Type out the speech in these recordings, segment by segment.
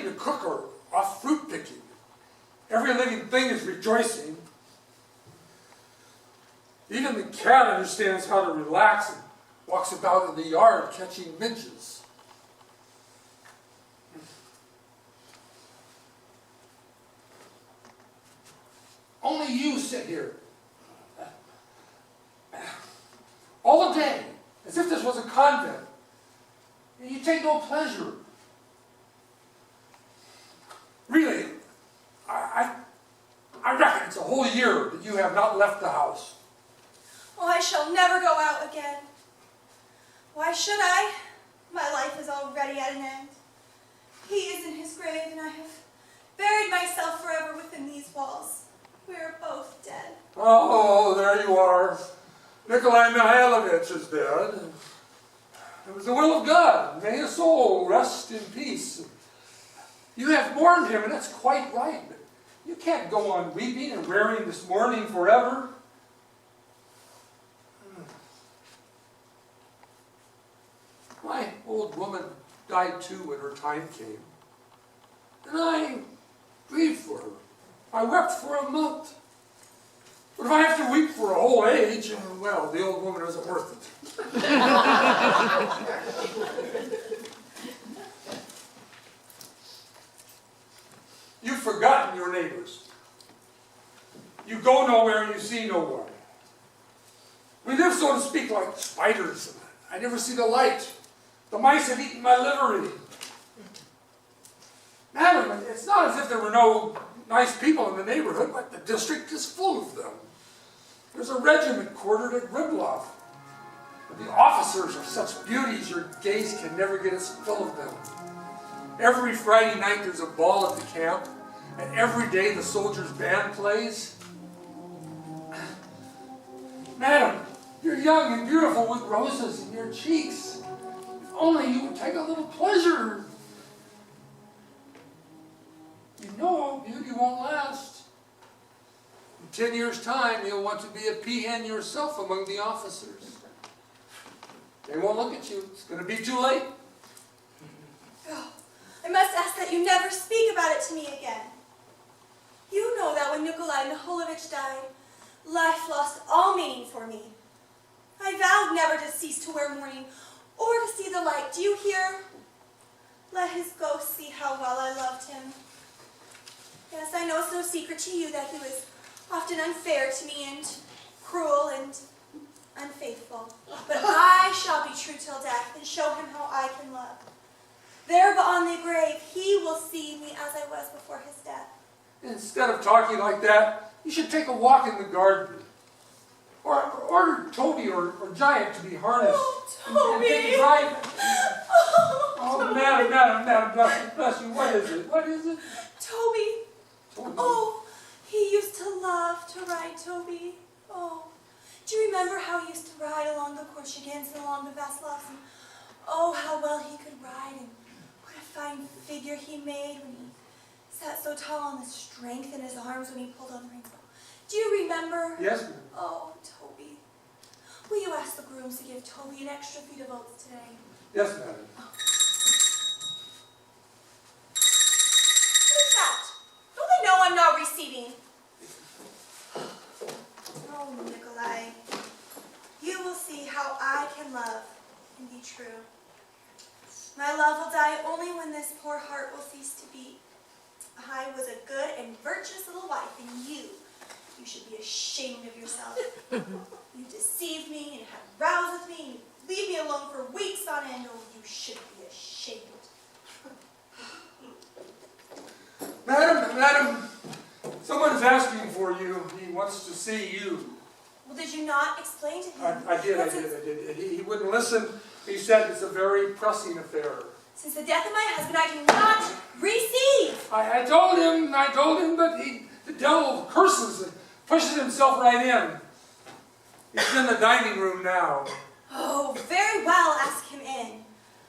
and the cook are off fruit picking. Every living thing is rejoicing. Even the cat understands how to relax and walks about in the yard catching midges. Only you sit here all day, as if this was a convent, and you take no pleasure. Really, I reckon it's a whole year that you have not left the house. Oh, I shall never go out again. Why should I? My life is already at an end. He is in his grave, and I have buried myself forever within these walls. We are both dead. Oh, there you are. Nikolai Mihailovich is dead. It was the will of God. May his soul rest in peace. You have mourned him, and that's quite right. But you can't go on weeping and wearing this mourning forever. My old woman died too when her time came. And I grieved for her. I wept for a month. But if I have to weep for a whole age, well, the old woman isn't worth it. You've forgotten your neighbors. You go nowhere and you see no one. We live, so to speak, like spiders. I never see the light. The mice have eaten my livery. Madam, it's not as if there were no nice people in the neighborhood, but the district is full of them. There's a regiment quartered at Ribloff. The officers are such beauties your gaze can never get its fill of them. Every Friday night there's a ball at the camp, and every day the soldiers' band plays. Madam, you're young and beautiful with roses in your cheeks. If only you would take a little pleasure. You know beauty won't last. In 10 years' time, you'll want to be a peahen yourself among the officers. They won't look at you. It's going to be too late. Oh, I must ask that you never speak about it to me again. You know that when Nikolai Mikhailovich died, life lost all meaning for me. I vowed never to cease to wear mourning or to see the light. Do you hear? Let his ghost see how well I loved him. Yes, I know it's no secret to you that he was often unfair to me and cruel and unfaithful. But I shall be true till death and show him how I can love. There beyond the grave, he will see me as I was before his death. Instead of talking like that, you should take a walk in the garden. Or order Toby or Giant to be harnessed. Oh, Toby! And take a drive. Oh, Toby. Madam, bless you. What is it? What is it? Toby. Toby. Oh, he used to love to ride, Toby. Oh, do you remember how he used to ride along the Korchagins and along the Vaslovs? And oh, how well he could ride, and what a fine figure he made when he sat so tall, and the strength in his arms when he pulled on the reins. Do you remember? Yes, ma'am. Oh, Toby. Will you ask the grooms to give Toby an extra feed of oats today? Yes, madam. Oh. What is that? Don't they know I'm not receiving? Oh, Nikolai. You will see how I can love and be true. My love will die only when this poor heart will cease to beat. I was a good and virtuous little wife, and you should be ashamed of yourself. You deceived me and had rows with me, and you leave me alone for weeks on end. Oh, you should be ashamed. Madam, someone's asking for you. He wants to see you. Well, did you not explain to him? I did. He wouldn't listen. He said it's a very pressing affair. Since the death of my husband, I do not receive. I told him, but the devil curses and pushes himself right in. He's in the dining room now. Oh, very well, ask him in.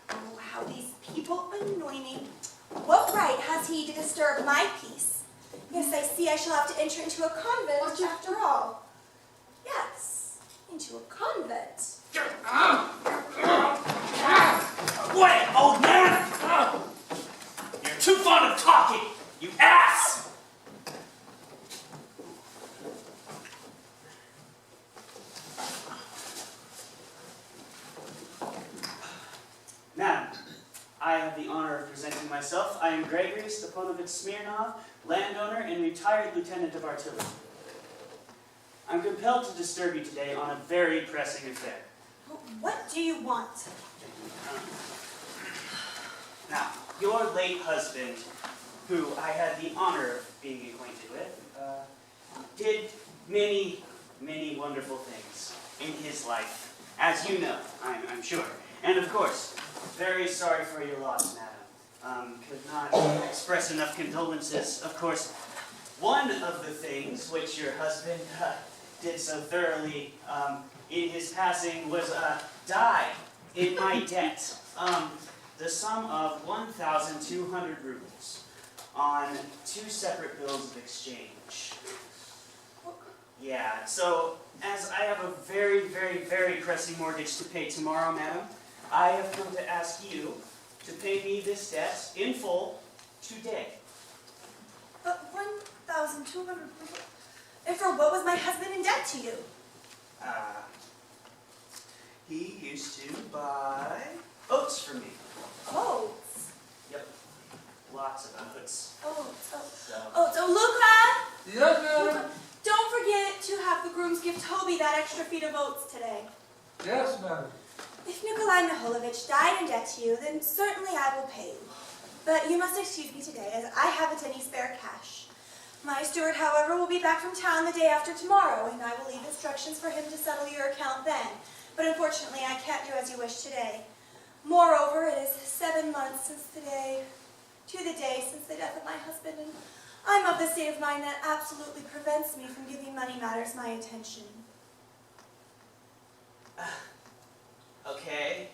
Oh, how these people annoy me. What right has he to disturb my peace? Yes, I see I shall have to enter into a convent after all. Yes, into a convent. What, old man? You're too fond of talking, you ass! Madam, I have the honor of presenting myself. I am Gregory Stepanovich Smirnov, landowner and retired lieutenant of artillery. I'm compelled to disturb you today on a very pressing affair. What do you want? Now, your late husband, who I had the honor of being acquainted with, did many, many wonderful things in his life, as you know, I'm sure. And of course, very sorry for your loss, madam. Could not express enough condolences. Of course, one of the things which your husband did so thoroughly in his passing was die in my debt. The sum of 1,200 rubles on 2 separate bills of exchange. Yeah, so as I have a very, very, very pressing mortgage to pay tomorrow, madam, I have come to ask you to pay me this debt in full today. But 1,200 rubles? And for what was my husband in debt to you? He used to buy oats for me. Oats? Yep, lots of oats. Oats. So, Oats. Oh, Luca! Yes, madam. Luca, don't forget to have the grooms give Toby that extra feed of oats today. Yes, madam. If Nikolai Mikhailovich died in debt to you, then certainly I will pay you. But you must excuse me today, as I haven't any spare cash. My steward, however, will be back from town the day after tomorrow, and I will leave instructions for him to settle your account then. But unfortunately, I can't do as you wish today. Moreover, it is 7 months since the day since the death of my husband, and I'm of the state of mind that absolutely prevents me from giving money matters my attention. okay.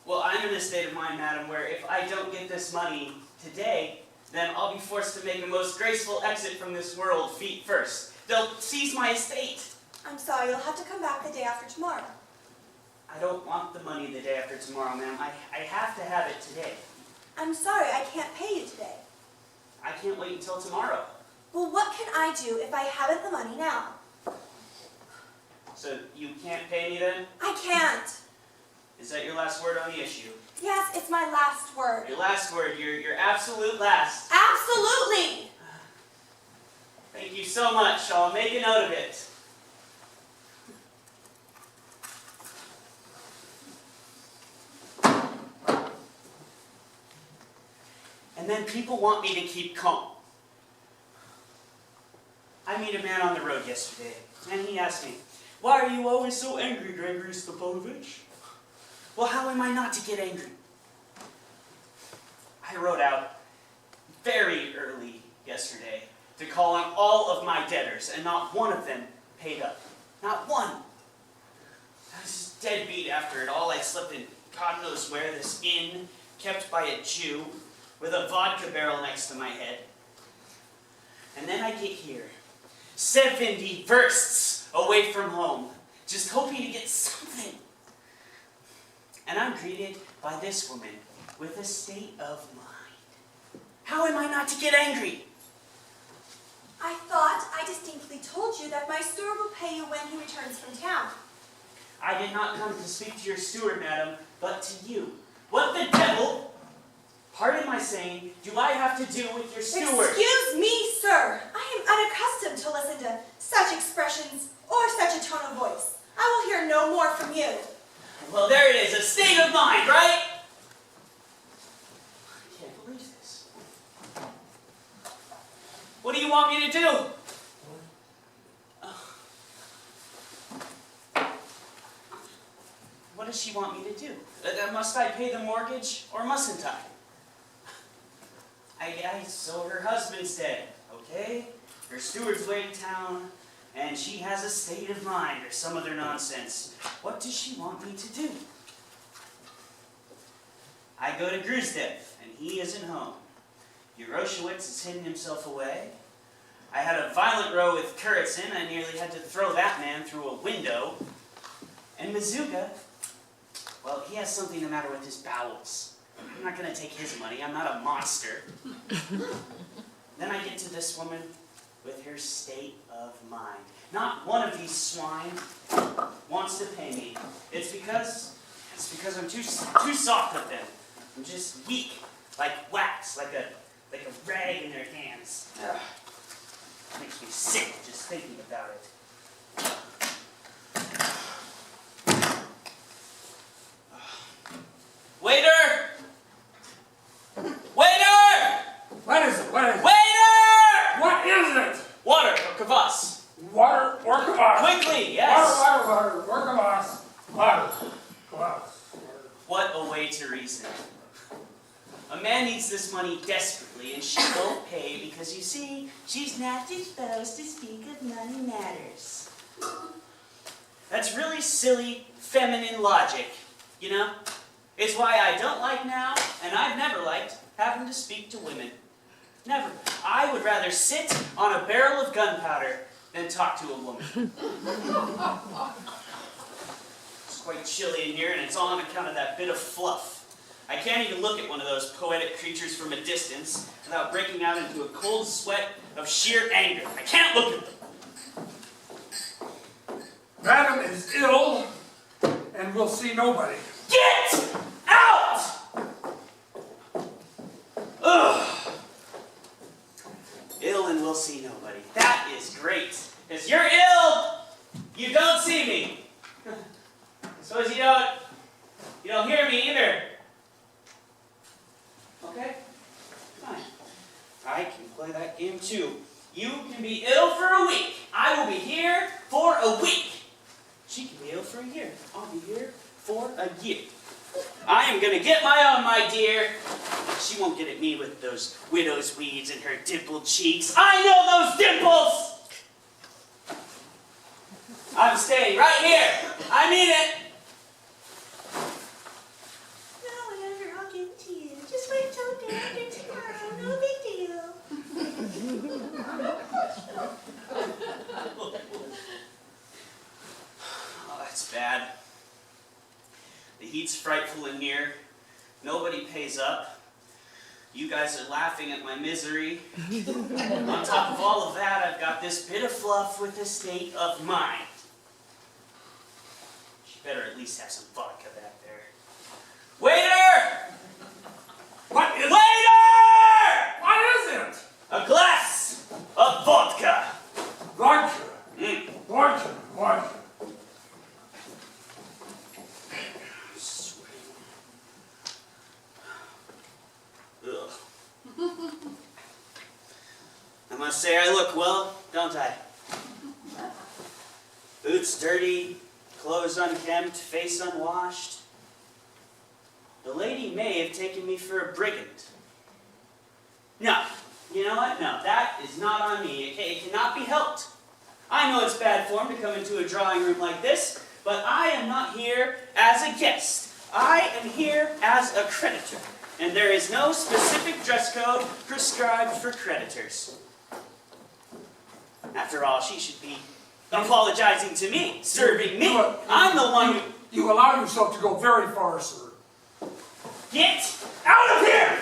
Well, I'm in a state of mind, madam, where if I don't get this money today, then I'll be forced to make a most graceful exit from this world feet first. They'll seize my estate. I'm sorry, you'll have to come back the day after tomorrow. I don't want the money the day after tomorrow, ma'am. I have to have it today. I'm sorry, I can't pay you today. I can't wait until tomorrow. Well, what can I do if I haven't the money now? So you can't pay me then? I can't. Is that your last word on the issue? Yes, it's my last word. Your last word, your absolute last. Absolutely! Thank you so much. I'll make a note of it. And then people want me to keep calm. I met a man on the road yesterday, and he asked me, "Why are you always so angry, Gregory Stepanovich?" Well, how am I not to get angry? I rode out very early yesterday to call on all of my debtors, and not one of them paid up. Not one. I was just dead beat after it all. I slept in God knows where, this inn kept by a Jew with a vodka barrel next to my head. And then I get here, 70 versts away from home, just hoping to get something. And I'm greeted by this woman with a state of mind. How am I not to get angry? I thought I distinctly told you that my steward will pay you when he returns from town. I did not come to speak to your steward, madam, but to you. What the devil, pardon my saying, do I have to do with your steward? Excuse me, sir. I am unaccustomed to listen to such expressions or such a tone of voice. I will hear no more from you. Well, there it is, a state of mind, right? I can't believe this. What do you want me to do? What does she want me to do? Must I pay the mortgage, or mustn't I? So her husband's dead, okay? Her steward's away to town, and she has a state of mind, or some other nonsense. What does she want me to do? I go to Gruzdev, and he isn't home. Yeroshewitz has hidden himself away. I had a violent row with Kuritzin. I nearly had to throw that man through a window. And Mizuga, well, he has something the matter with his bowels. I'm not going to take his money. I'm not a monster. Then I get to this woman with her state of mind. Not one of these swine wants to pay me. It's because I'm too soft with them. I'm just weak, like wax, like a rag in their hands. Ugh. Makes me sick just thinking about it. Waiter! Waiter! What is it? What is it? Waiter! What is it? Water or kvass. Water or kvass? Quickly, yes. Water or kvass. Water. Kvass. What a way to reason. A man needs this money desperately, and she won't pay because, you see, she's not disposed to speak of money matters. That's really silly, feminine logic, you know? It's why I don't like now, and I've never liked, having to speak to women. Never. I would rather sit on a barrel of gunpowder than talk to a woman. It's quite chilly in here, and it's all on account of that bit of fluff. I can't even look at one of those poetic creatures from a distance without breaking out into a cold sweat of sheer anger. I can't look at them. Madam is ill, and will see nobody. Get out! Ugh. Ill and will see nobody. That is great. Because you're ill, you don't see me. I suppose you don't hear me either. Okay? Fine. I can play that game too. You can be ill for a week. I will be here for a week. She can be ill for a year. I'll be here for a year. I am going to get my own, my dear. She won't get at me with those widow's weeds and her dimpled cheeks. I know those dimples! I'm staying right here. I mean it. No, whatever, I'll give it to you. Just wait till day after tomorrow. No big deal. Oh, that's bad. The heat's frightful in here. Nobody pays up. You guys are laughing at my misery. On top of all of that, I've got this bit of fluff with a state of mind. She better at least have some vodka back there. Waiter! What is it? Waiter! What is it? A glass of vodka. Vodka. Mm. Vodka. Vodka. Ugh. I must say I look well, don't I? Boots dirty, clothes unkempt, face unwashed. The lady may have taken me for a brigand. No, you know what? No, that is not on me. It cannot be helped. I know it's bad form to come into a drawing room like this, but I am not here as a guest. I am here as a creditor. And there is no specific dress code prescribed for creditors. After all, she should be apologizing to me, serving me. I'm the one who... You allow yourself to go very far, sir. Get out of here!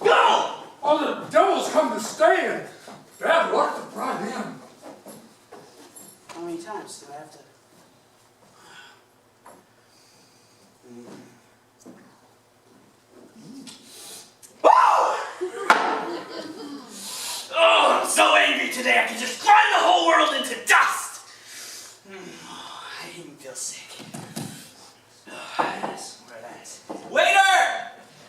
Go! All the devils come to stay, and bad luck to brought in. How many times do I have to... Oh, I'm so angry today I could just grind the whole world into dust! I even feel sick. Where that? Waiter!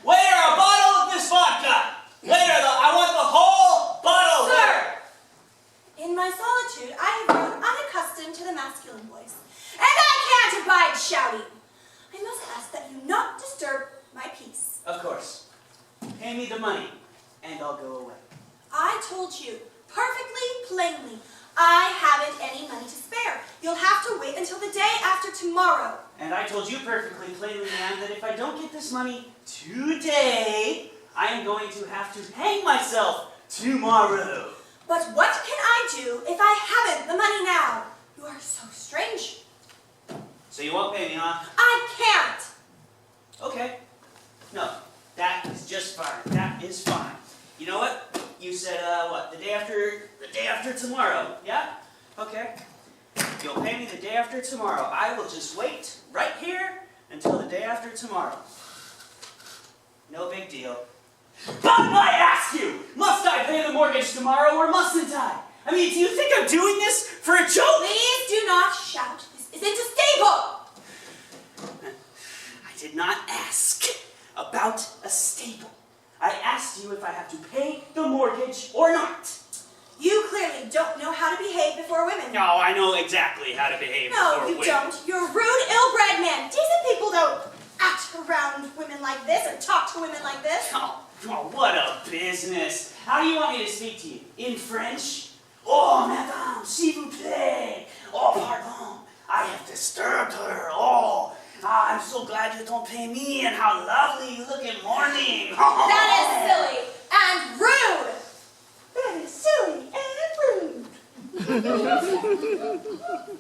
Waiter, a bottle of this vodka! Waiter, I want the whole bottle! Sir, in my solitude, I have grown unaccustomed to the masculine voice, and I can't abide shouting. I must ask that you not disturb my peace. Of course. Pay me the money, and I'll go away. I told you, perfectly plainly, I haven't any money to spare. You'll have to wait until the day after tomorrow. And I told you perfectly plainly, ma'am, that if I don't get this money today, I am going to have to hang myself tomorrow. But what can I do if I haven't the money now? You are so strange. So you won't pay me, huh? I can't. Okay. No. That is just fine. That is fine. You know what? You said, what, the day after tomorrow, yeah? Okay. You'll pay me the day after tomorrow. I will just wait right here until the day after tomorrow. No big deal. But I ask you, must I pay the mortgage tomorrow or mustn't I? I mean, do you think I'm doing this for a joke? Please do not shout. This isn't a stable. I did not ask about a stable. I asked you if I have to pay the mortgage or not. You clearly don't know how to behave before women. No, I know exactly how to behave before No, you women. don't. You're a rude, ill-bred man. Decent people don't act around women like this or talk to women like this. Oh, what a business. How do you want me to speak to you? In French? Oh, madame, s'il vous plaît. Oh, pardon. I have disturbed her. Oh, I'm so glad you don't pay me, and how lovely you look in mourning. That is silly and rude. That is silly and rude.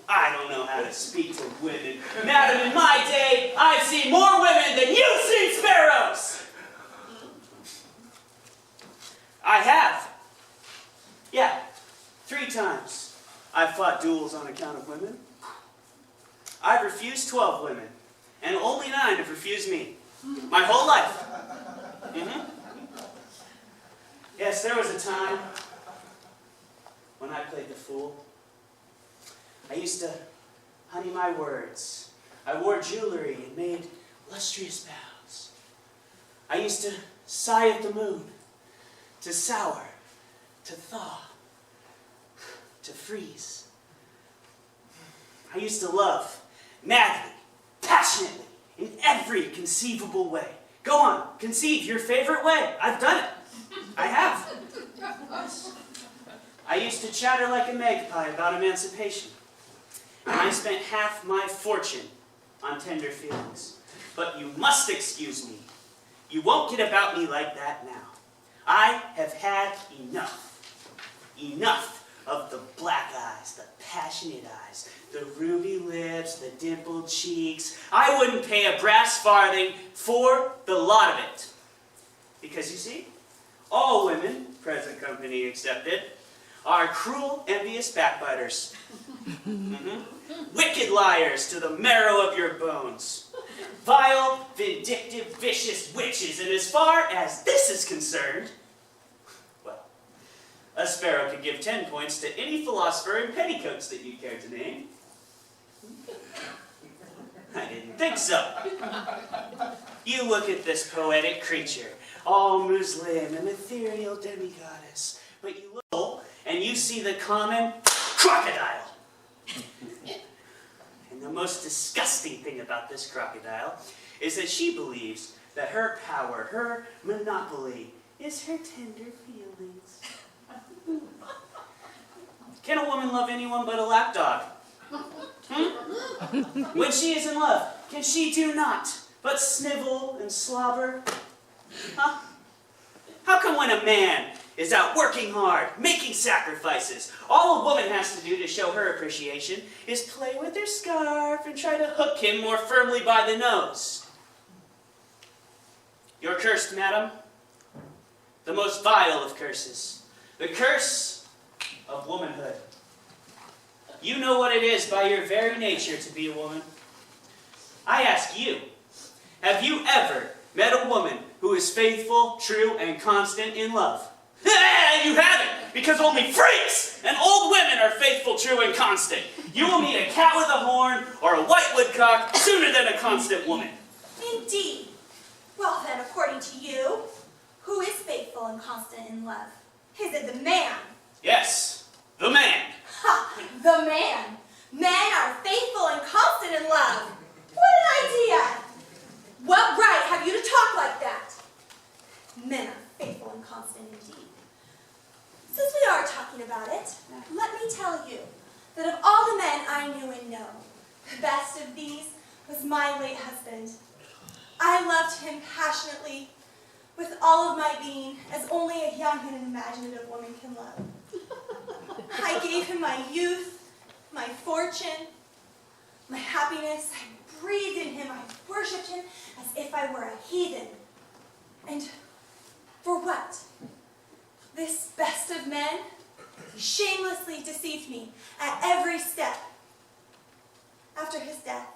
I don't know how to speak to women. Madam, in my day, I've seen more women than you've seen sparrows. I have. Yeah, 3 times. I've fought duels on account of women. I've refused 12 women, and only 9 have refused me. My whole life. Yes, there was a time when I played the fool. I used to honey my words. I wore jewelry and made lustrous vows. I used to sigh at the moon, to sour, to thaw, to freeze. I used to love, madly, passionately, in every conceivable way. Go on, conceive your favorite way. I've done it. I have. Yes. I used to chatter like a magpie about emancipation. And I spent half my fortune on tender feelings. But you must excuse me. You won't get about me like that now. I have had enough. Enough of the black eyes, the passionate eyes, the ruby lips, the dimpled cheeks. I wouldn't pay a brass farthing for the lot of it. Because you see, all women, present company accepted, are cruel, envious backbiters. Wicked liars to the marrow of your bones. Vile, vindictive, vicious witches. And as far as this is concerned, well, a sparrow could give 10 points to any philosopher in petticoats that you care to name. I didn't think so. You look at this poetic creature, all Muslim, an ethereal demigoddess, but you look and you see the common crocodile. And the most disgusting thing about this crocodile is that she believes that her power, her monopoly, is her tender feelings. Can a woman love anyone but a lapdog? When she is in love, can she do naught but snivel and slobber? Huh? How come when a man is out working hard, making sacrifices, all a woman has to do to show her appreciation is play with her scarf and try to hook him more firmly by the nose? You're cursed, madam. The most vile of curses. The curse of womanhood. You know what it is by your very nature to be a woman. I ask you, have you ever met a woman who is faithful, true, and constant in love? You haven't, because only freaks and old women are faithful, true, and constant. You will meet a cat with a horn or a white woodcock sooner than a constant woman. Indeed. Well then, according to you, who is faithful and constant in love? Is it the man? Yes, the man. Ha! The man. Men are faithful and constant in love. What an idea! What right have you to talk like that? Men are faithful and constant indeed. Since we are talking about it, let me tell you that of all the men I knew and know, the best of these was my late husband. I loved him passionately, with all of my being, as only a young and imaginative woman can love. I gave him my youth, my fortune, my happiness. I breathed in him. I worshipped him as if I were a heathen. And for what? This best of men shamelessly deceived me at every step. After his death,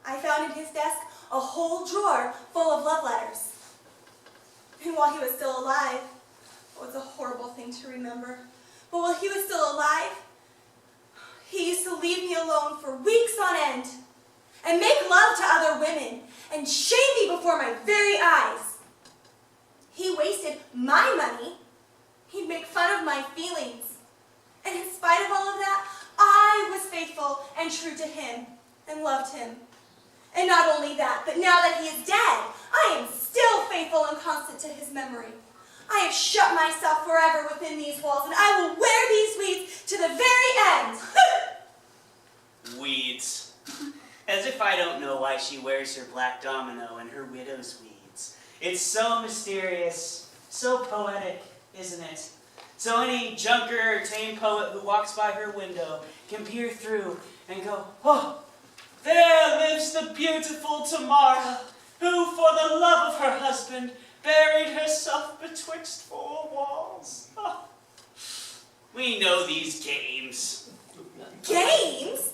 I found in his desk a whole drawer full of love letters. And while he was still alive, it was a horrible thing to remember, but while he was still alive, he used to leave me alone for weeks on end and make love to other women and shame me before my very eyes. He wasted my money. He'd make fun of my feelings. And in spite of all of that, I was faithful and true to him and loved him. And not only that, but now that he is dead, I am still faithful and constant to his memory. I have shut myself forever within these walls, and I will wear these weeds to the very end. Weeds. As if I don't know why she wears her black domino and her widow's weeds. It's so mysterious, so poetic, isn't it? So any junker or tame poet who walks by her window can peer through and go, oh, there lives the beautiful Tamara, who for the love of her husband buried herself betwixt four walls. Oh. We know these games. Games?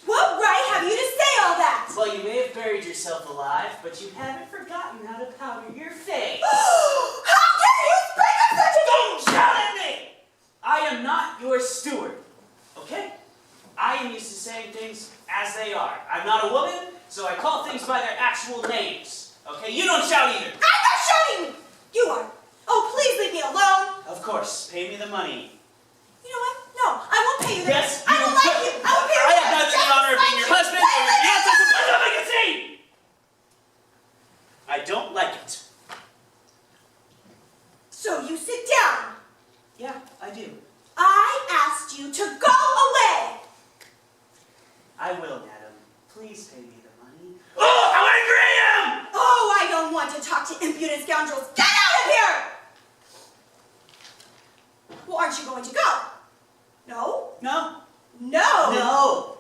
What right have you to say all that? Well, you may have buried yourself alive, but you haven't forgotten how to powder your face. How dare you speak of such a Don't shout at me! I am not your steward, okay? I am used to saying things as they are. I'm not a woman, so I call things by their actual names, okay? You don't shout either. I'm not shouting! You are. Oh, please leave me alone. Of course, pay me the money. You know what? No, I won't pay you the Yes, I will like you. I will pay you I have neither the honor of being your husband or your fiancé, so please don't make a scene! I don't like it. So you sit down. Yeah, I do. I asked you to go away. I will, madam. Please pay me the money. Oh, how angry I am! Oh, I don't want to talk to impudent scoundrels. Get out of here! Well, aren't you going to go? No? No. No? No.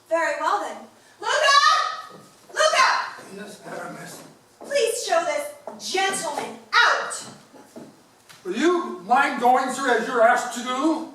Very well then. Luca! Luca! Yes, Aramis. Please show this gentleman out. Will you mind going, sir, as you're asked to do?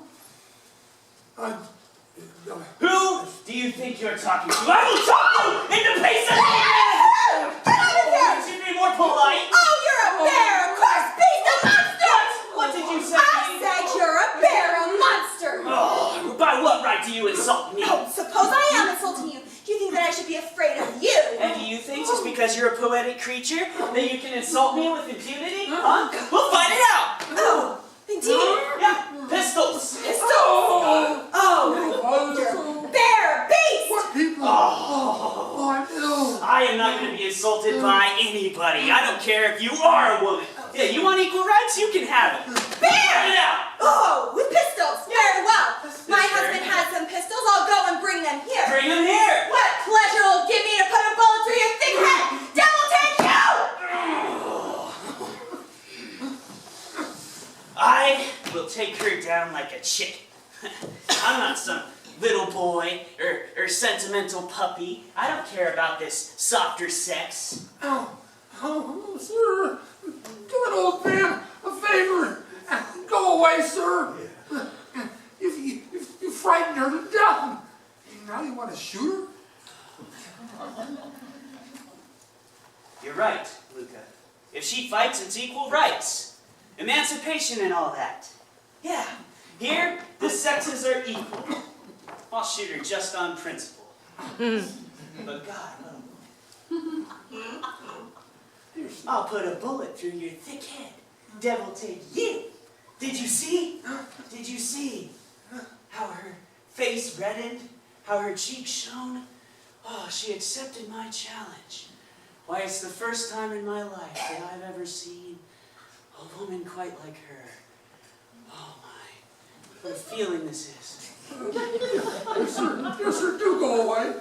Who do you think you're talking to? I will chop you into pieces! Get out of here! You should be more polite. Oh, you're a bear, a coarse beast, a monster! What did you say? I said you're a bear, a monster! Oh, by what right do you insult me? Oh, suppose I am insulting you. Do you think that I should be afraid of you? And do you think just because you're a poetic creature that you can insult me with impunity? Huh? We'll find it out! Oh, indeed. Yeah, pistols! Pistols! Oh, you bear beast! What people? Oh, I'm ill. I am not going to be insulted by anybody. I don't care if you are a woman. Yeah, you want equal rights? You can have it. Bear! Find it out! Oh, with pistols. Very well. My husband has some pistols. I'll go and bring them here. Bring them here! What pleasure it'll give me to put a bullet through your thick head! Devil take you! I will take her down like a chick. I'm not some little boy or sentimental puppy. I don't care about this softer sex. Oh, sir, do an old man a favor. Go away, sir. You frightened her to death. Now you want to shoot her? You're right, Luca. If she fights, it's equal rights. Emancipation and all that. Yeah, here the sexes are equal. I'll shoot her just on principle. But God, I'll put a bullet through your thick head. Devil take you. Did you see? Did you see how her face reddened? How her cheeks shone? Oh, she accepted my challenge. Why, it's the first time in my life that I've ever seen a woman quite like her. Oh my, what a feeling this is. Yes, sir, do go away.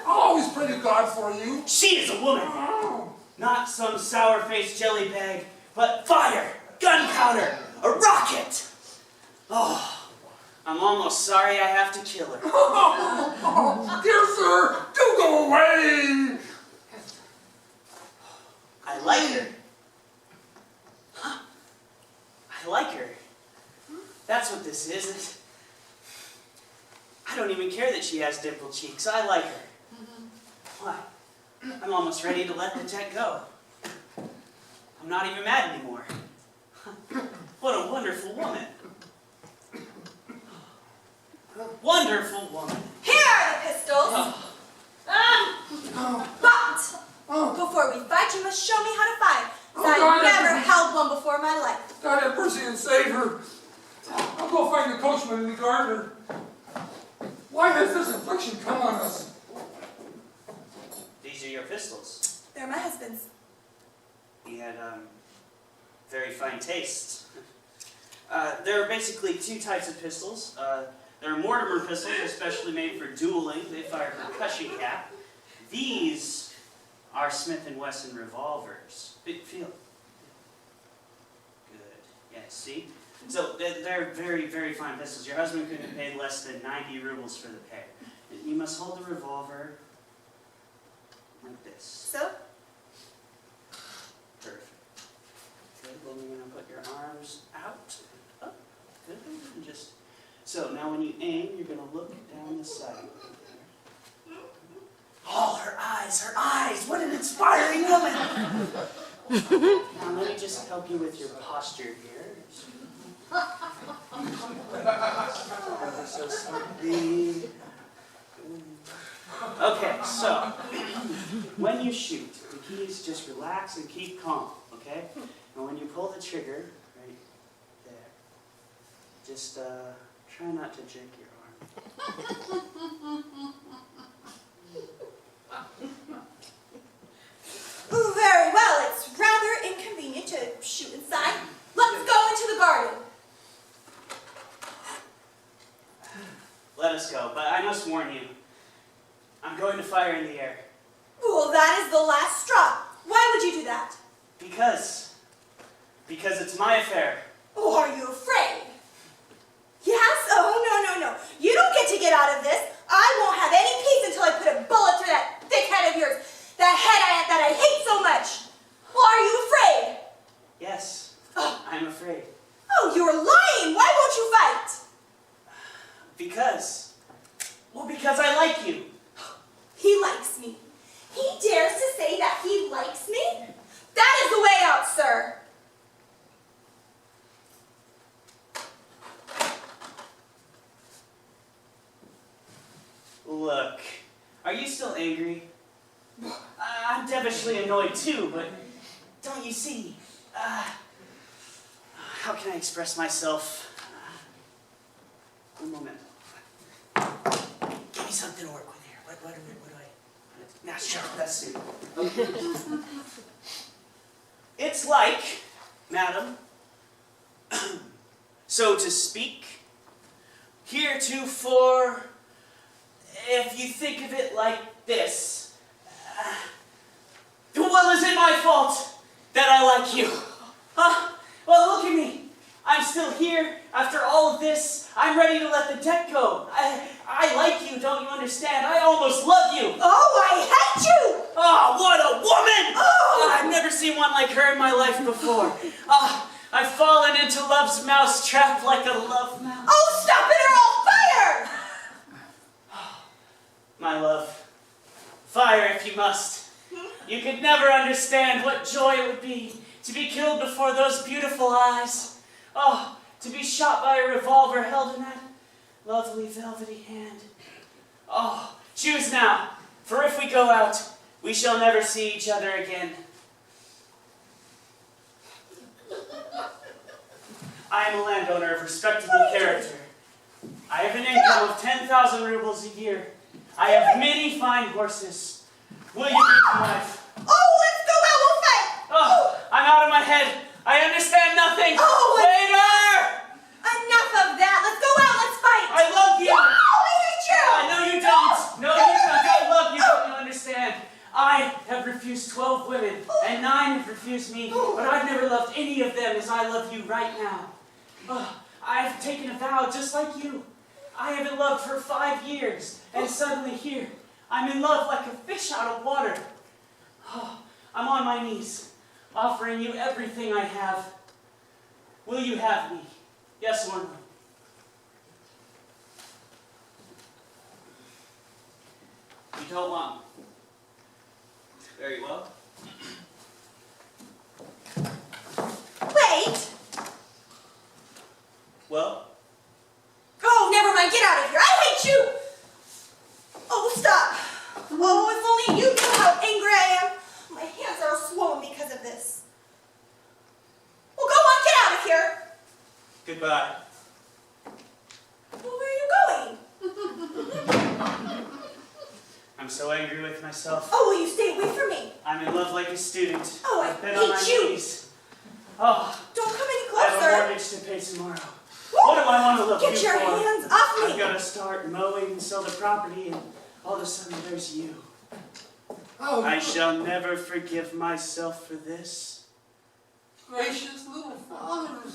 I'll always pray to God for you. She is a woman. Not some sour-faced jelly bag, but fire, gunpowder, a rocket. Oh, I'm almost sorry I have to kill her. Dear sir, do go away. I like her. I like her. That's what this is. I don't even care that she has dimpled cheeks. I like her. Why? I'm almost ready to let the tech go. I'm not even mad anymore. What a wonderful woman. Wonderful woman. Here are the pistols. But before we fight, you must show me how to fight. I've never held one before in my life. God have mercy and save her. I'll go find the coachman and the gardener. Why has this affliction come on us? These are your pistols. They're my husband's. He had very fine taste. There are basically two types of pistols. There are Mortimer pistols, especially made for dueling. They fire percussion cap. These are Smith & Wesson revolvers. Feel. Good. Yeah, see? So they're very, very fine pistols. Your husband couldn't have paid less than 90 rubles for the pair. You must hold the revolver like this. So? Perfect. Good. Then you're going to put your arms out. Up. Good. And just... So now when you aim, you're going to look down the sight. Oh, her eyes! What an inspiring woman! Now let me just help you with your posture here. Ever so slightly. Okay, so when you shoot, the key is just relax and keep calm, okay? And when you pull the trigger, right there, just try not to jerk your arm. Very well, it's rather inconvenient to shoot inside. Let's go into the garden. Let us go, but I must warn you, I'm going to fire in the air. Well, that is the last straw. Why would you do that? Because it's my affair. Oh, are you afraid? Yes? Oh, no. You don't get to get out of this. I won't have any peace until I put a bullet through that thick head of yours. That head that I hate so much. Well, are you afraid? Yes, Oh. I'm afraid. Oh, you're lying. Why won't you fight? Because I like you. He likes me. He dares to say that he likes me? That is the way out, sir. Look, are you still angry? I'm devilishly annoyed too, but don't you see? How can I express myself? One moment. Give me something to work with here. What do I... Now, sure, that's it. It's like, madam, so to speak, heretofore, if you think of it like this, well, is it my fault that I like you? Huh? Well, look at me. I'm still here after all of this. I'm ready to let the deck go. I like you, don't you understand? I almost love you. Oh, I hate you! Oh, what a woman! Oh! I've never seen one like her in my life before. I've fallen into love's mouse trap like a love mouse. Oh, stop it or I'll fire! My love, fire if you must. You could never understand what joy it would be to be killed before those beautiful eyes. Oh, to be shot by a revolver held in that lovely velvety hand. Oh, choose now, for if we go out, we shall never see each other again. I am a landowner of respectable character. I have an income of 10,000 rubles a year. I have many fine horses. Will you be my wife? Oh, let's go out, we'll fight! Oh, I'm out of my head. I understand nothing. Oh, Waiter! Enough of that. Let's go out, let's fight! I love you. Oh, I hate you! No, you don't. No, you don't. I love you. Don't you understand? I have refused 12 women, and 9 have refused me, but I've never loved any of them as I love you right now. I've taken a vow just like you. I haven't loved for 5 years, and suddenly here, I'm in love like a fish out of water. I'm on my knees, offering you everything I have. Will you have me? Yes or no? You don't want me. Very well. Wait! Well, Oh, never mind. Get out of here. I hate you! Oh, stop. Oh, if only you knew how angry I am. My hands are swollen because of this. Well, go on. Get out of here. goodbye. Well, where are you going? I'm so angry with myself. Oh, will you stay away from me? I'm in love like a student. Oh, I I've been on my hate you. knees. Oh, Don't come any I have a closer. mortgage to pay tomorrow. What do I want to love you Get your for? hands off I've me. got to start mowing and sell the property, and all of a sudden there's you. Oh, I shall never forgive myself for this. gracious little fathers.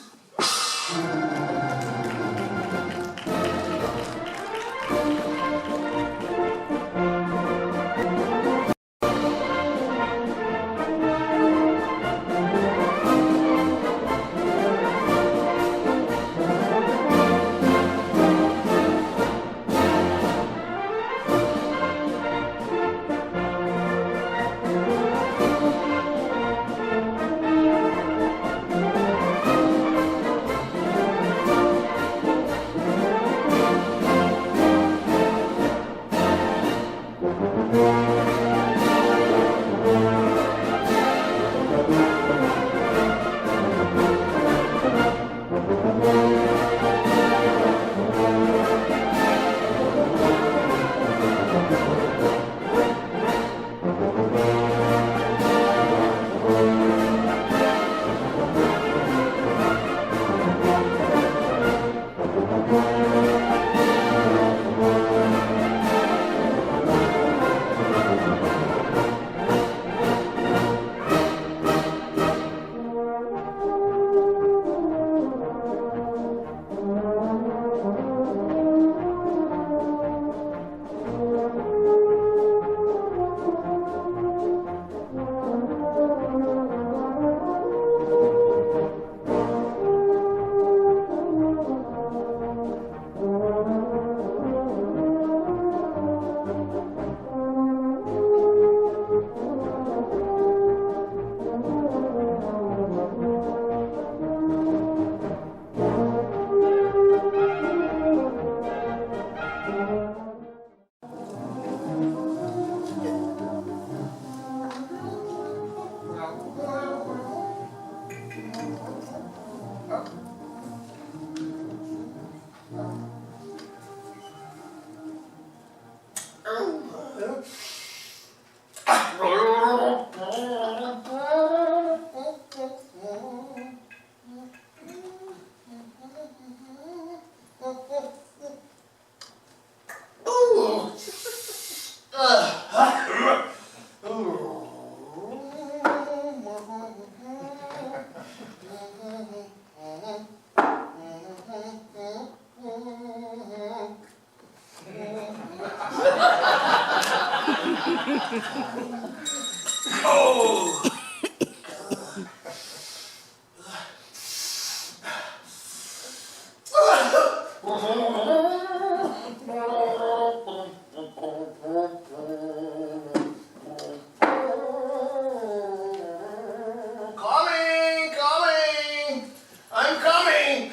Coming! I'm coming!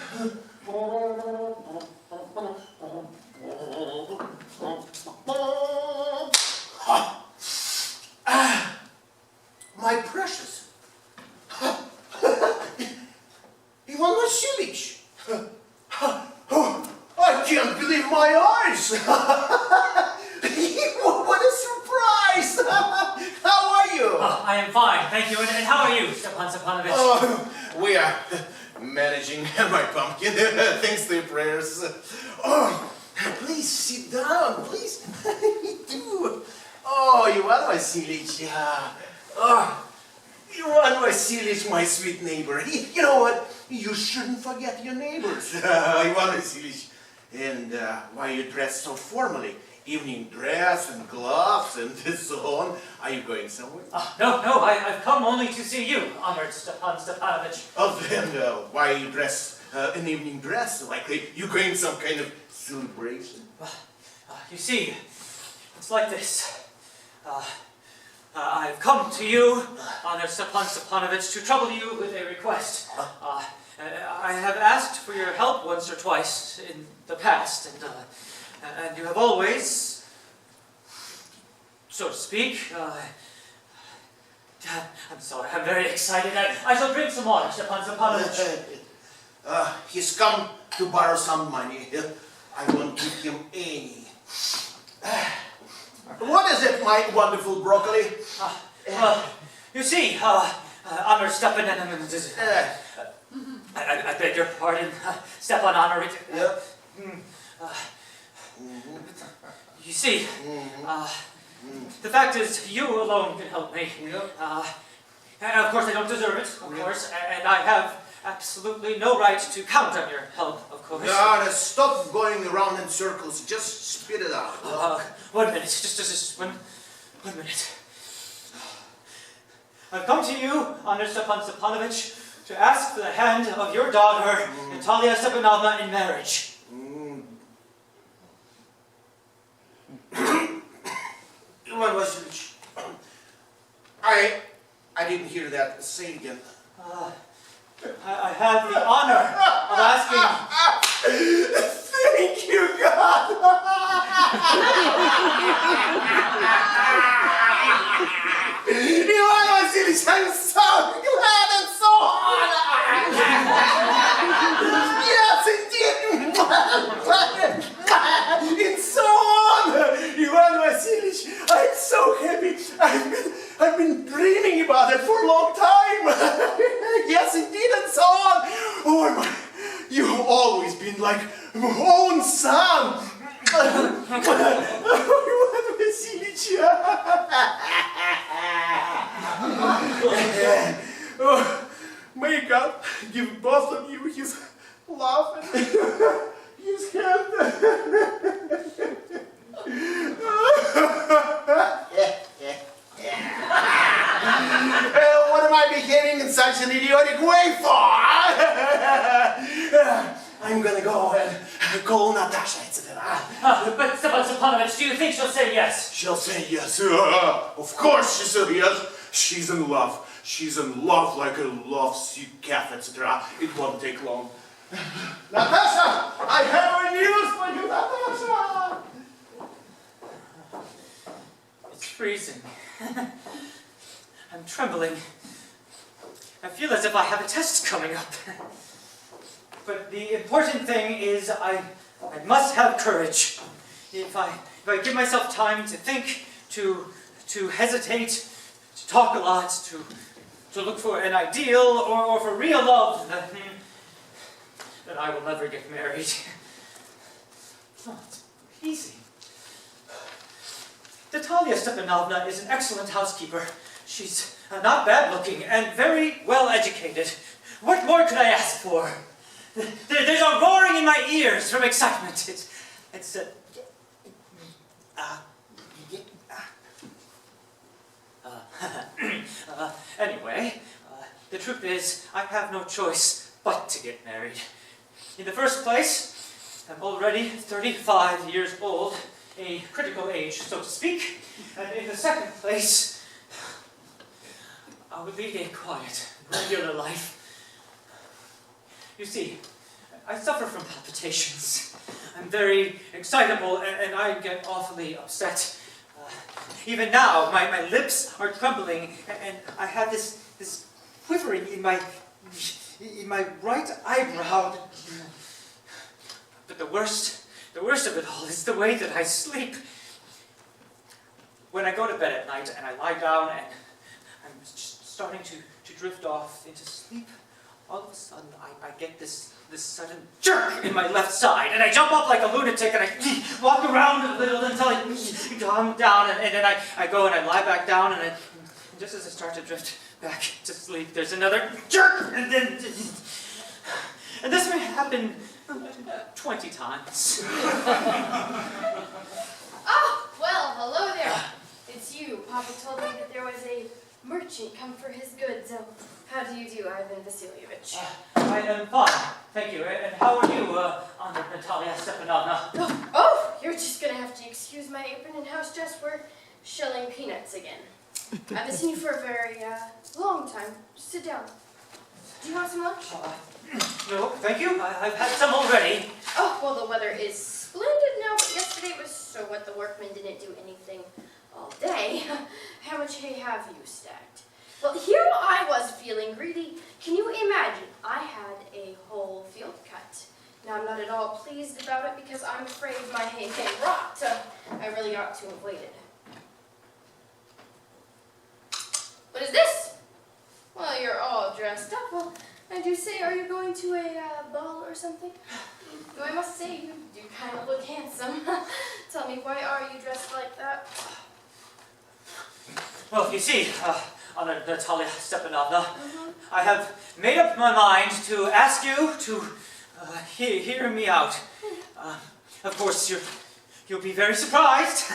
My precious. Ivan Vasilievich. I can't believe my eyes. What a surprise. How are you? Oh, I am fine, thank you. And how are you, Stepan Stepanovich? Oh, we are managing my pumpkin, thanks to your prayers. Oh, please sit down, please. Do. Oh, Ivan Vasilievich. Oh, Ivan Vasilievich, my sweet neighbor. You know what? You shouldn't forget your neighbors, Ivan Vasilievich. And why you dress so formally? evening dress and gloves and so on. Are you going somewhere? No, I've come only to see you, honored Stepan Stepanovich. Oh, then why you dress in evening dress? Like you going some kind of celebration? You see, it's like this. I've come to you, honored Stepan Stepanovich, to trouble you with a request. I have asked for your help once or twice in the past, and you have always, so to speak, I'm sorry, I'm very excited. I shall drink some water, Stepan Stepanovich. He's come to borrow some money. I won't give him any. What is it, my wonderful broccoli? You see, honored Stepan, I beg your pardon, Stepan Honorovich. You see, the fact is, you alone can help me. And of course, I don't deserve it, of course, and I have absolutely no right to count on your help, of course. No, stop going around in circles. Just spit it out. 1 minute, just one minute. I've come to you, honored Stepan Stepanovich, to ask for the hand of your daughter, Natalia Stepanovna, in marriage. Ivan Vasilyevich, I didn't hear that. Say it again. I have the honor of asking... Thank you, God! Ivan Vasilyevich, I'm so glad and so honored! Yes, indeed! It's so honored! Ivan Vasilyevich, I'm so happy! I've been dreaming about it for a long time! Yes, indeed, and so on! Oh my, you've always been like my own son! Ivan Vasilyevich! Oh, may God give both of you his love and his hand. What am I behaving in such an idiotic way for? I'm gonna go and call Natasha, etc. But Stepan Stepanovich, do you think she'll say yes? She'll say yes. Of course she said yes. She's in love. She's in love like a love-sick cat, etc. It won't take long. Natasha! I have a news for you, Natasha! It's freezing. I'm trembling. I feel as if I have a test coming up. But the important thing is I must have courage. If I give myself time to think, to hesitate, to talk a lot, to look for an ideal or for real love, then I will never get married. Oh, it's easy. Natalia Stepanovna is an excellent housekeeper. She's not bad looking and very well educated. What more could I ask for? There's a roaring in my ears from excitement. Anyway, the truth is, I have no choice but to get married. In the first place, I'm already 35 years old, a critical age, so to speak. And in the second place, I would lead a quiet, regular life. You see, I suffer from palpitations. I'm very excitable and I get awfully upset. Even now, my lips are trembling and I have this quivering in my right eyebrow. But the worst of it all is the way that I sleep. When I go to bed at night and I lie down and I'm just starting to drift off into sleep, all of a sudden I get this sudden jerk in my left side, and I jump up like a lunatic and I walk around a little until I calm down, and then I go and I lie back down, and just as I start to drift back to sleep, there's another jerk, and this may happen 20 times. Ah, hello there. It's you. Papa told me that there was a merchant come for his goods. How do you do, Ivan Vasilievich? I am fine, thank you. And how are you, Anna Natalia Stepanovna? Oh, you're just gonna have to excuse my apron and house dress. We're shelling peanuts again. I haven't seen you for a very long time. Sit down. Do you want some lunch? No, thank you. I've had some already. Oh, well, the weather is splendid now, but yesterday it was so wet the workmen didn't do anything all day. How much hay have you stacked? Well, here I was feeling greedy. Can you imagine? I had a whole field cut. Now, I'm not at all pleased about it because I'm afraid my hay may rot. I really ought to have waited. What is this? Well, you're all dressed up. Well, I do say, are you going to a ball or something? Though I must say, you do kind of look handsome. Tell me, why are you dressed like that? Well, you see, Anna Natalia Stepanovna, I have made up my mind to ask you to hear me out. Of course, you'll be very surprised,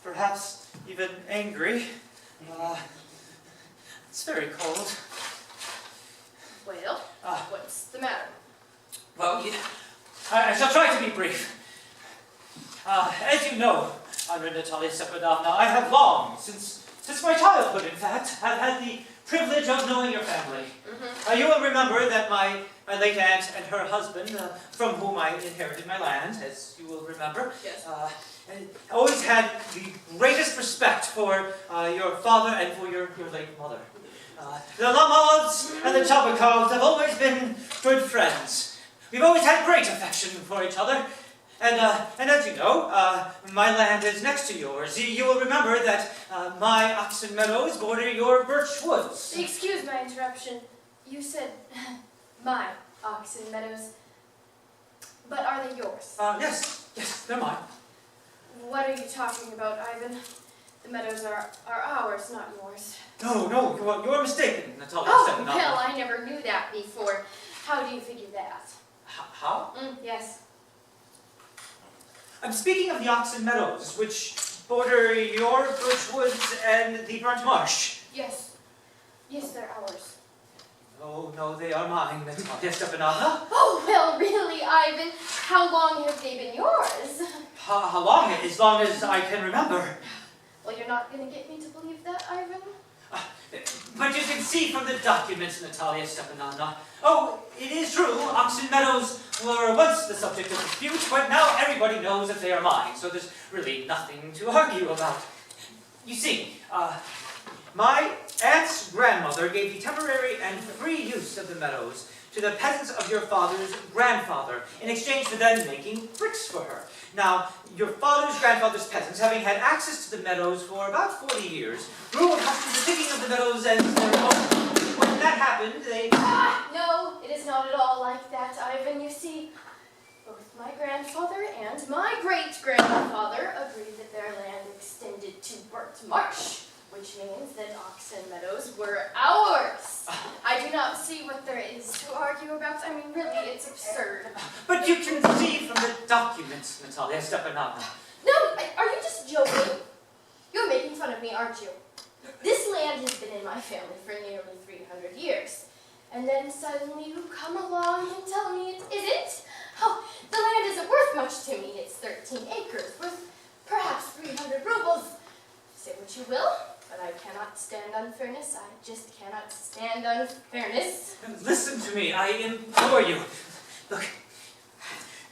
perhaps even angry. It's very cold. Well, what's the matter? Well, I shall try to be brief. As you know, Anna Natalia Stepanovna, I have long, since my childhood, in fact, have had the privilege of knowing your family. You will remember that my late aunt and her husband, from whom I inherited my land, as you will remember, Yes. always had the greatest respect for your father and for your late mother. The Lomovs and the Chabakovs have always been good friends. We've always had great affection for each other. And as you know, my land is next to yours. You will remember that my oxen meadows border your birch woods. Excuse my interruption. You said my oxen meadows, but are they yours? Yes, they're mine. What are you talking about, Ivan? The meadows are ours, not yours. No, you're mistaken, Natalia Oh, Stepanovna. well, I never knew that before. How do you figure that? How? Yes. I'm speaking of the oxen meadows, which border your birch woods and the burnt marsh. Yes, they're ours. Oh, no, they are mine, Natalia Stepanovna. Oh, well, really, Ivan, how long have they been yours? How long? As long as I can remember. Well, you're not going to get me to believe that, Ivan? But you can see from the documents, Natalia Stepanovna. Oh, it is true, oxen meadows were once the subject of dispute, but now everybody knows that they are mine, so there's really nothing to argue about. You see, my aunt's grandmother gave the temporary and free use of the meadows to the peasants of your father's grandfather in exchange for them making bricks for her. Now, your father's grandfather's peasants, having had access to the meadows for about 40 years, grew accustomed to thinking of the meadows as their own. When that happened, they... No, it is not at all like that, Ivan. You see, both my grandfather and my great-grandfather agreed that their land extended to burnt marsh, which means that oxen meadows were ours. I do not see what there is to argue about. I mean, really, it's absurd. But you can see from the documents, Natalia Stepanovna. No, are you just joking? You're making fun of me, aren't you? This land has been in my family for nearly 300 years. And then suddenly you come along and tell me it isn't? Oh, the land isn't worth much to me. It's 13 acres, worth perhaps 300 rubles. Say what you will, but I cannot stand unfairness. I just cannot stand unfairness. Listen to me, I implore you. Look,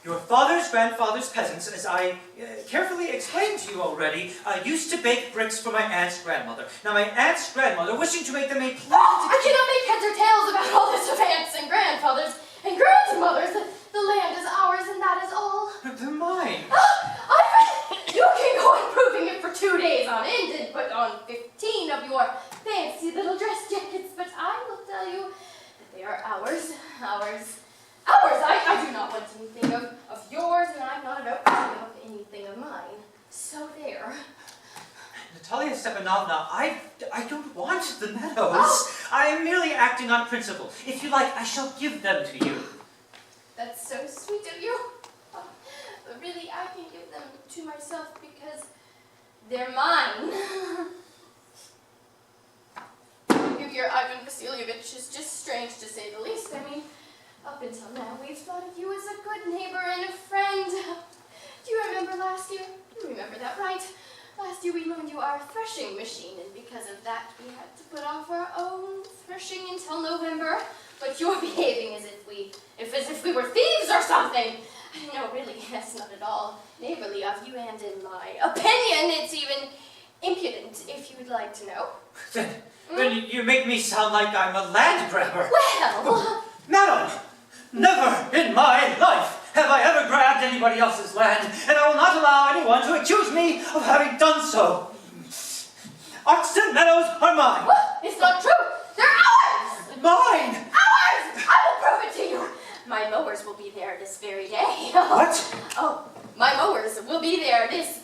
your father's grandfather's peasants, as I carefully explained to you already, used to bake bricks for my aunt's grandmother. Now, my aunt's grandmother, wishing to make them a pleasant... I cannot make heads or tails about all this of aunts and grandfathers and grandmothers. The land is ours, and that is all. But they're mine. You can go on proving it for 2 days on end and put on 15 of your fancy little dress jackets, but I will tell you that they are ours. I do not want anything of yours, and I'm not about to give up anything of mine. So there. Natalia Stepanovna, I don't want the meadows. I am merely acting on principle. If you like, I shall give them to you. That's so sweet of you. Really, really, I can give them to myself because they're mine. Your Ivan Vasilievich is just strange to say the least. I mean, up until now, we've thought of you as a good neighbor and a friend. Do you remember last year? You remember that, right? Last year we loaned you our threshing machine, and because of that, we had to put off our own threshing until November. But you're behaving as if we were thieves or something. No, really, that's not at all neighborly of you, and in my opinion, it's even impudent, if you would like to know. Then you make me sound like I'm a land grabber. Well, Madam, never in my life have I ever grabbed anybody else's land, and I will not allow anyone to accuse me of having done so. Oxen Meadows are mine. what? It's not true. They're ours. Mine! Ours! I will prove it to you. My mowers will be there this very day. What? Oh, my mowers will be there this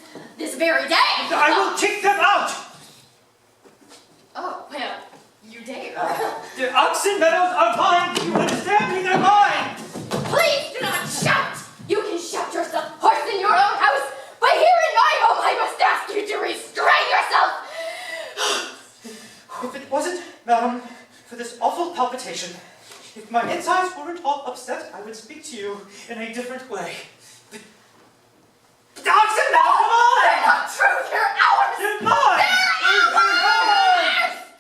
very day. I will kick them out! Oh, well, you dare. The Oxen Meadows are mine! Do you understand me? They're mine! Please do not shout. You can shout yourself hoarse in your own house, but here in my home I must ask you to restrain yourself. If it wasn't, madam, for this awful palpitation, if my insides weren't all upset, I would speak to you in a different way. The Oxen Meadows are They're mine! not true. They're ours. They're mine!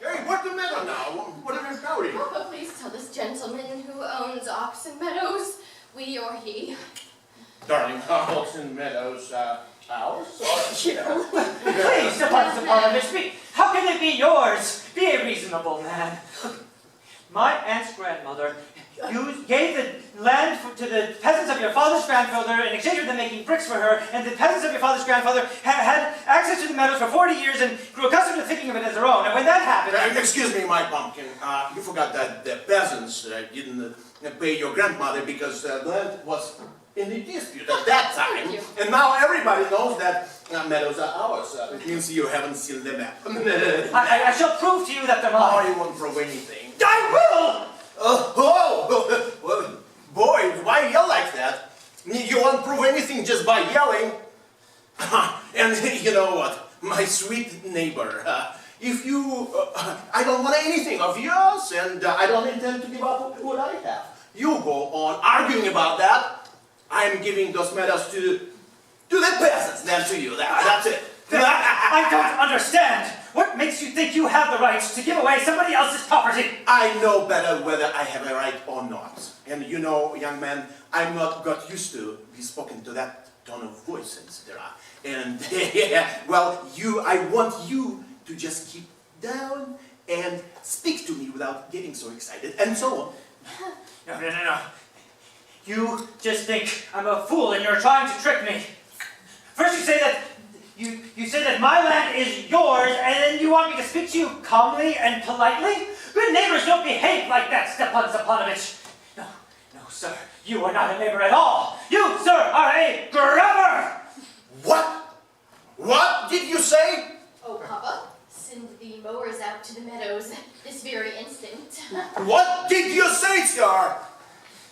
Hey, what's the matter now? What are you doing? Oh, but please tell this gentleman who owns Oxen Meadows, we or he. Darling, Oxen Meadows, ours? Please, Stepan Stepanovich, how can it be yours? Be a reasonable man. My aunt's grandmother gave the land to the peasants of your father's grandfather in exchange for them making bricks for her, and the peasants of your father's grandfather had access to the meadows for 40 years and grew accustomed to thinking of it as their own. And when that happened... Excuse me, my pumpkin. You forgot that the peasants didn't pay your grandmother because the land was in the dispute at that time. And now everybody knows that meadows are ours. It means you haven't seen the map. I shall prove to you that they're Oh, mine. you won't prove anything. I will! Well, boy, why yell like that? You won't prove anything just by yelling. And you know what, my sweet neighbor, if you, I don't want anything of yours, and I don't intend to give up what I have. You go on arguing about that. I'm giving those meadows to the peasants, then to you. That's it. I don't understand. What makes you think you have the right to give away somebody else's property? I know better whether I have a right or not. And you know, young man, I'm not got used to be spoken to that tone of voice, etc. And well, I want you to just keep down and speak to me without getting so excited, and so on. No. You just think I'm a fool and you're trying to trick me. First you say that you say that my land is yours, and then you want me to speak to you calmly and politely? Good neighbors don't behave like that, Stepan Stepanovich. No, sir, you are not a neighbor at all. You, sir, are a grabber! What did you say? Oh, Papa, send the mowers out to the meadows this very instant. What did you say, sir?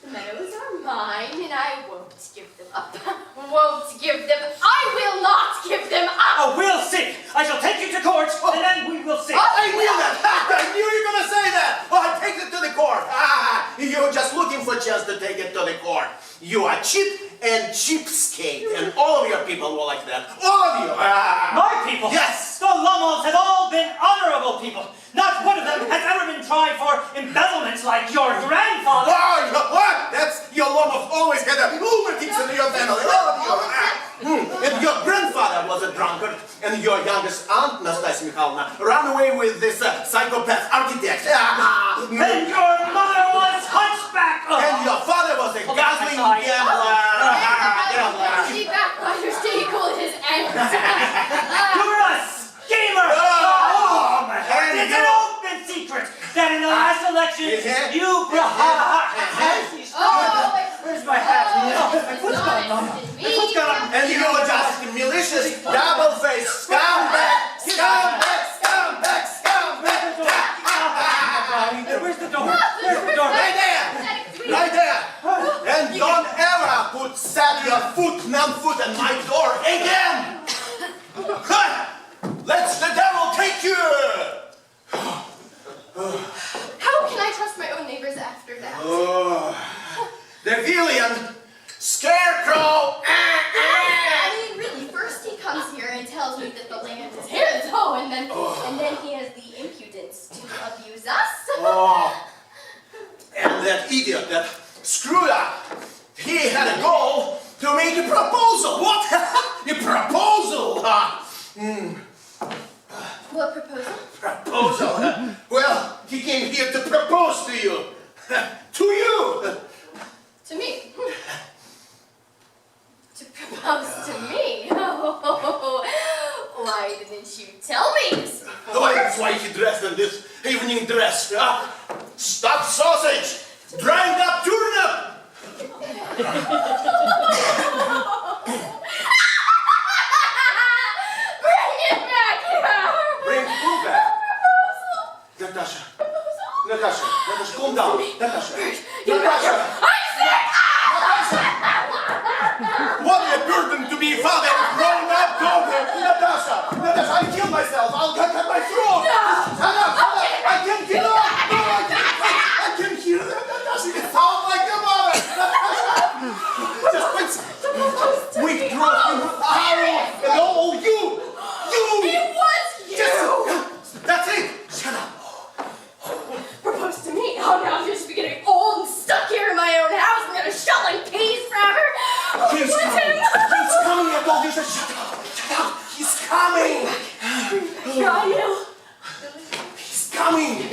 The meadows are mine, and I won't give them up. Won't give them. I will not give them up. Oh, we'll see. I shall take you to court, and then we will see. I knew that! I knew you were gonna say that! Oh, I take it to the court! You're just looking for a chance to take it to the court. You are cheap and cheapskate, and all of your people were like that. All of you! My people? Yes! The Lomos have all been honorable people. Not one of them has ever been tried for embezzlements like your grandfather. What? That's your Lomov always had a lunatics in your family. All of you. And your grandfather was a drunkard, and your youngest aunt, Nastasia Mikhailovna, ran away with this psychopath architect. And your mother was hunchback. And your father was a guzzling gambler. The backbiter stay cool his anger. You're a schemer. Oh, my God. It's an open secret that in the last election you Where's my hat? My foot's gone numb. My foot's gone. And you were just malicious, double-faced scumbag. Where's the door? Where's the door? Right there. And don't ever put set your foot, non-foot, on my door again! Let the devil take you! How can I trust my own neighbors after that? The villain, scarecrow! I mean, really, first he comes here and tells me that the land is his, and then he has the impudence to abuse us. And that idiot, that screw-up, he had a goal to make a proposal. What? A proposal? What proposal? Proposal? Well, he came here to propose to you. To you. To me. To propose to me? Oh, why didn't you tell me this before? That's why he dressed in this evening dress. Stuffed sausage, dried up turnip. Bring it back here! Bring who back? Natasha. Natasha, calm down. Natasha. What a burden to be a father of grown-up daughter. Natasha, I killed myself. I'll cut my throat. Shut up. I can't kill her. No, I can't hear that. Natasha, you sound like your mother. Just withdraw you out and all you. It was you! That's it. Shut up. Propose to me? Oh, now I'm just getting old and stuck here in my own house. I'm gonna shell in peas forever. He's coming. He's coming. I told you to shut up. Shut up. He's coming. Got you. He's coming.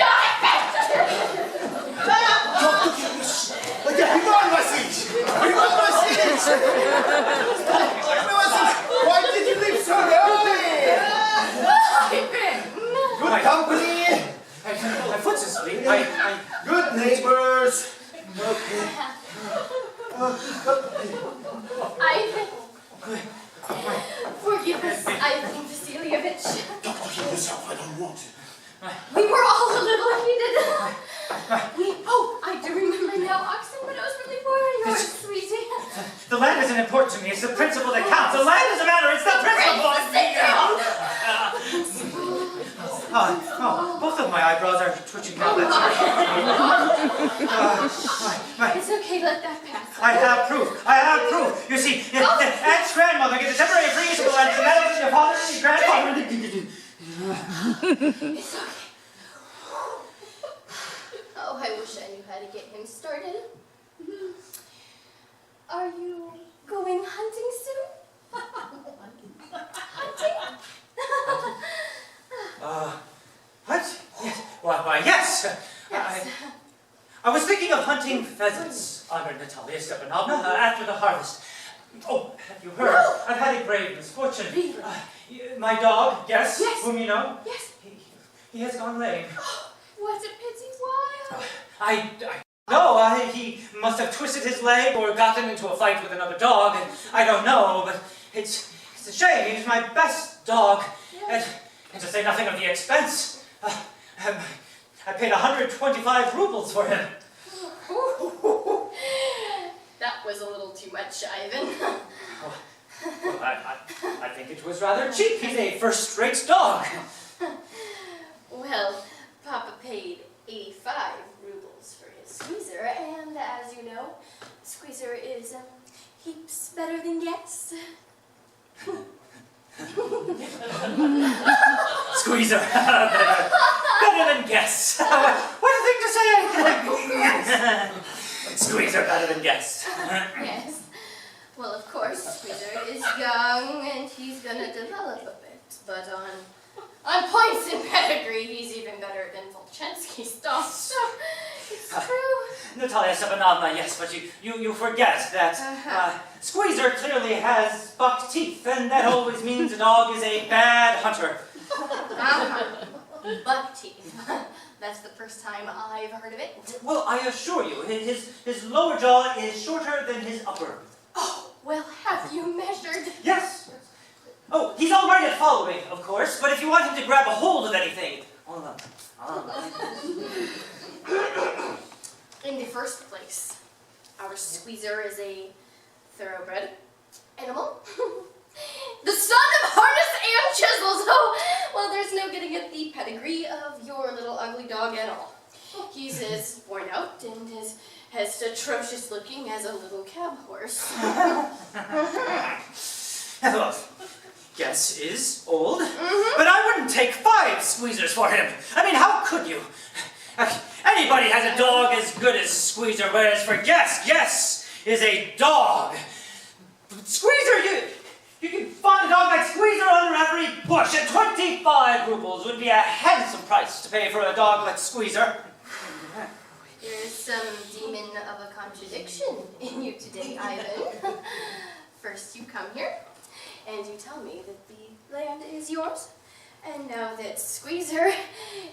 Why did you leave so early? Good company. My foot's asleep. Good neighbors. Okay. Forgive us, Ivan Vasilievich. Don't kill yourself. I don't want to. We were all a little heated. I do remember now, Oxen, but I was really born yours, sweetie. The land isn't important to me. It's the principle that counts. The land doesn't matter. It's the principle. Both of my eyebrows are twitching now. It's okay, let that pass. I have proof. You see, Aunt's grandmother gets a temporary freeze of the land, and that is your father and your grandfather. It's okay. Oh, I wish I knew how to get him started. Are you going hunting soon? Hunting? What? Yes. Why, yes. Yes. I was thinking of hunting pheasants, Honored Natalia Stepanovna, after the harvest. Oh, have you heard? No. I've had a grave misfortune. Really? My dog, Guess, Yes. whom you know, Yes. he has gone lame. What a pity. Why? I know, he must have twisted his leg or gotten into a fight with another dog, and I don't know, but it's a shame. He's my best dog, Yes. and to say nothing of the expense, I paid 125 rubles for him. That was a little too much, Ivan. Well, I think it was rather cheap. He's a first-rate dog. Well, Papa paid 85 rubles for his squeezer, and as you know, squeezer is heaps better than Guess. Squeezer. Better than Guess. What a thing to say. Squeezer better than Guess. Yes. Well, of course, Squeezer is young and he's gonna develop a bit, but on points and pedigree, he's even better than Volchensky's dog. So it's true. Natalia Stepanovna, yes, but you forget that Squeezer clearly has buck teeth, and that always means a dog is a bad hunter. Buck teeth. That's the first time I've heard of it. Well, I assure you, his lower jaw is shorter than his upper. Oh, well, have you measured? Yes. Oh, he's all right at following, of course, but if you want him to grab a hold of anything... In the first place, our squeezer is a thoroughbred animal. The son of harness and chisels. Oh, well, there's no getting at the pedigree of your little ugly dog at all. He's as worn out and as atrocious looking as a little cab horse. Well, Guess is old, but I wouldn't take 5 squeezers for him. I mean, how could you? Anybody has a dog as good as Squeezer, whereas for Guess is a dog. Squeezer, you can find a dog like Squeezer under every bush, and 25 rubles would be a handsome price to pay for a dog like Squeezer. There's some demon of a contradiction in you today, Ivan. First you come here, and you tell me that the land is yours, and now that Squeezer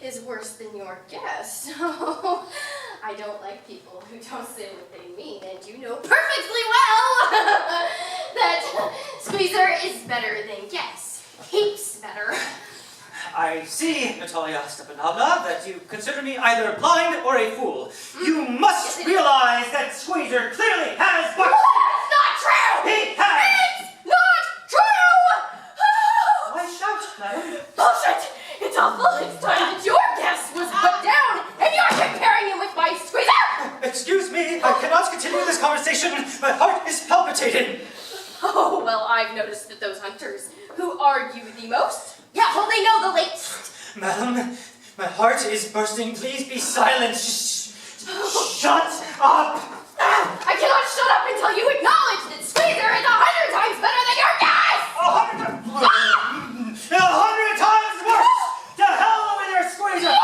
is worse than your guest. I don't like people who don't say what they mean, and you know perfectly well that Squeezer is better than Guess. Heaps better. I see, Natalia Stepanovna, that you consider me either blind or a fool. You must realize that Squeezer clearly has what? It's not true! He has! It's not true! Why shout, madam? Bullshit! It's awful. It's time that your guess was put down, and you're comparing him with my Squeezer! Excuse me, I cannot continue this conversation. My heart is palpitating. Oh, well, I've noticed that those hunters who argue the most, yeah, well, they know the least. Madam, my heart is bursting. Please be silent. Shut up! I cannot shut up until you acknowledge that Squeezer is 100 times better than your guess! 100 times worse! To hell with your Squeezer!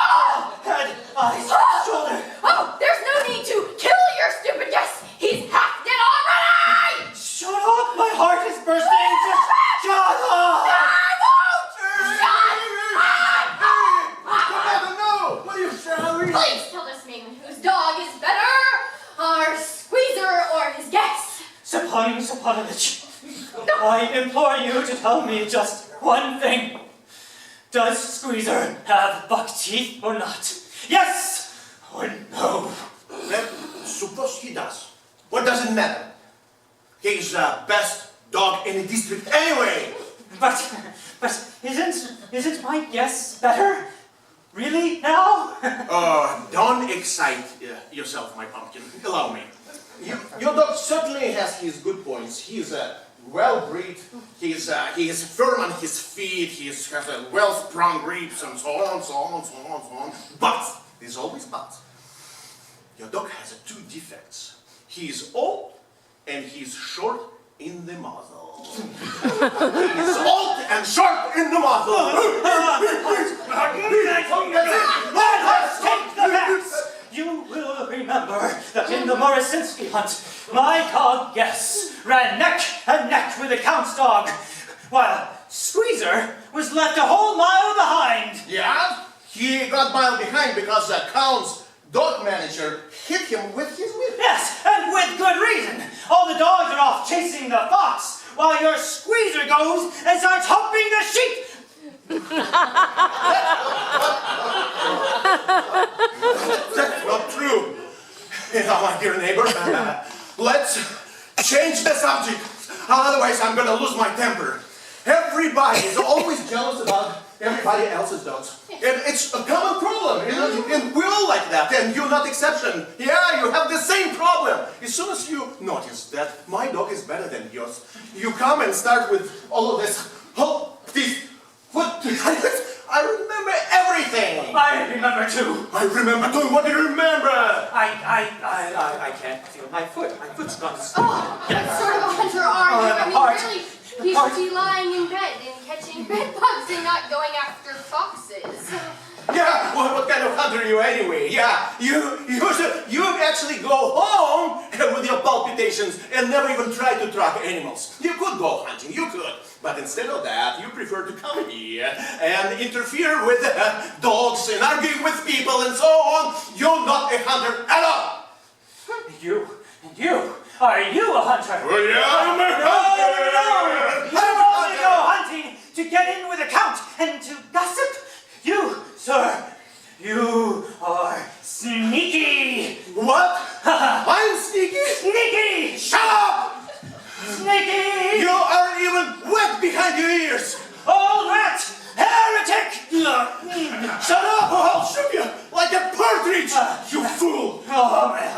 Head, eyes, shoulder. Oh, there's no need to kill your stupid guess! He's half dead already! Shut up! My heart is bursting! Just shut up! I won't! No! What are you shouting? Please tell this man whose dog is better, our Squeezer or his guess. Stepan Stepanovich, I implore you to tell me just one thing. Does Squeezer have buck teeth or not? Yes or no? Well, suppose he does. What does it matter? He's the best dog in the district anyway. But isn't my guess better? Really now? Don't excite yourself, my pumpkin. Allow me. Your dog certainly has his good points. He's well-bred. He is firm on his feet. He has a well-sprung ribs and so on, so on, so on, so on. But there's always but. Your dog has 2 defects. He is old and he's short in the muzzle. He's old and short in the muzzle. Let us take the facts. You will remember that in the Morosinsky hunt, my dog Guess ran neck and neck with the Count's dog, while Squeezer was left a whole mile behind. Yeah? He got mile behind because the Count's dog manager hit him with his whip. Yes, and with good reason. All the dogs are off chasing the fox, while your Squeezer goes and starts humping the sheep. That's not true. My dear neighbor, let's change the subject. Otherwise, I'm going to lose my temper. Everybody is always jealous about everybody else's dogs. And it's a common problem. And we're all like that, and you're not exception. Yeah, you have the same problem. As soon as you notice that my dog is better than yours, you come and start with all of this. Oh, this. What? I remember everything. I remember too. I remember too. What do you remember? I can't feel my foot. My foot's gone. Oh, what sort of a hunter are you? I mean, really, he should be lying in bed and catching bed bugs and not going after foxes. Yeah, what kind of hunter are you anyway? Yeah, you actually go home with your palpitations and never even try to track animals. You could go hunting, you could. But instead of that, you prefer to come here and interfere with dogs and argue with people and so on. You're not a hunter at all. Are you a hunter? Well, yeah, I'm a hunter. No. You only go hunting to get in with a Count and to gossip. You, sir, you are sneaky. What? I'm sneaky? Sneaky! Shut up!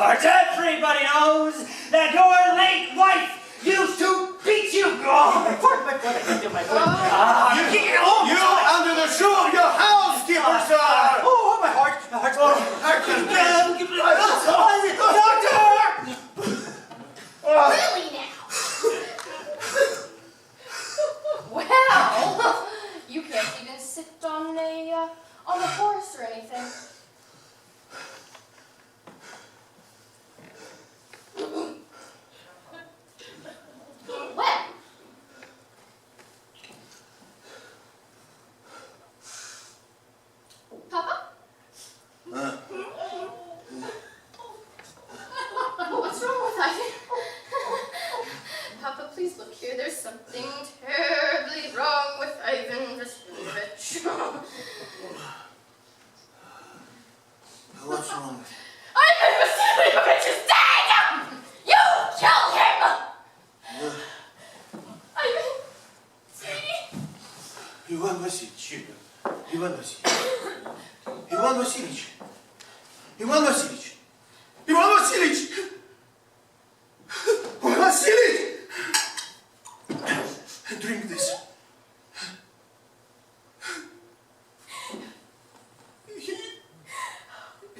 heart. Everybody knows that your late wife used to beat you. Oh, my foot, my foot, I can't do my foot. You under the shoe of your housekeeper, sir! Oh, my heart, my heart's I can't Doctor! Really now? Well, you can't even sit on a horse or anything. Well, Papa? What's wrong with Ivan? Papa, please look here. There's something terribly wrong with Ivan Vasilyevich. What's wrong? Ivan Vasilyevich is dead! You killed him! Ivan, sweetie. Иван Васильевич. Иван Васильевич. Иван Васильевич. Иван Васильевич. Иван Васильевич. Иван Васильевич. Drink this.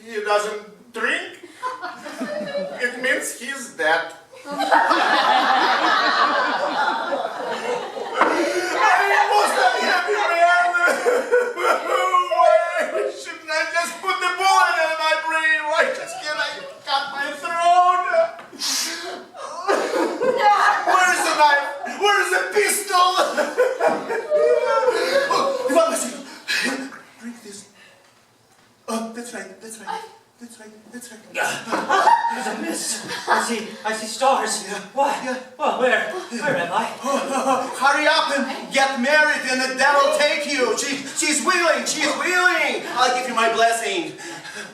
He doesn't drink. It means he's dead. Shouldn't I just put the bullet in my brain? Why just can't I cut my throat? Where's the knife? Where's the pistol? Oh, Ivan Vasilievich, drink this. Oh, that's right. That's right. There's a mist. I see stars. Yeah. Why? Yeah. Well, where am I? Hurry up and get married and the devil take you. She's willing. I'll give you my blessing.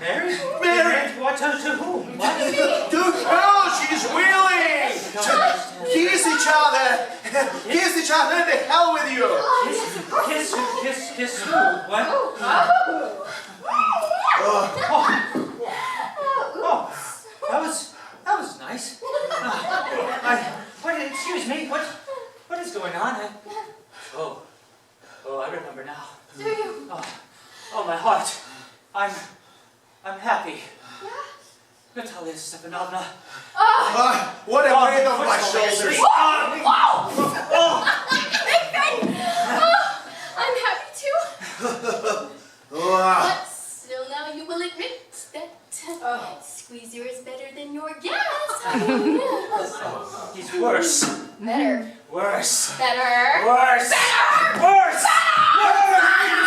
Married? Married. What to whom? What? To her, she's willing. Kiss each other. Kiss each other. The hell with you. Kiss who? What? Oh, that was nice. Excuse me, what is going on? Oh, I remember now. Do you? Oh, my heart. I'm happy. Yeah. Natalia Stepanovna. What a weight off my shoulders. I'm happy too. But still now you will admit that Squeezer is better than your gas. He's worse. Better. Worse. Better. Worse. Better. Worse. Worse.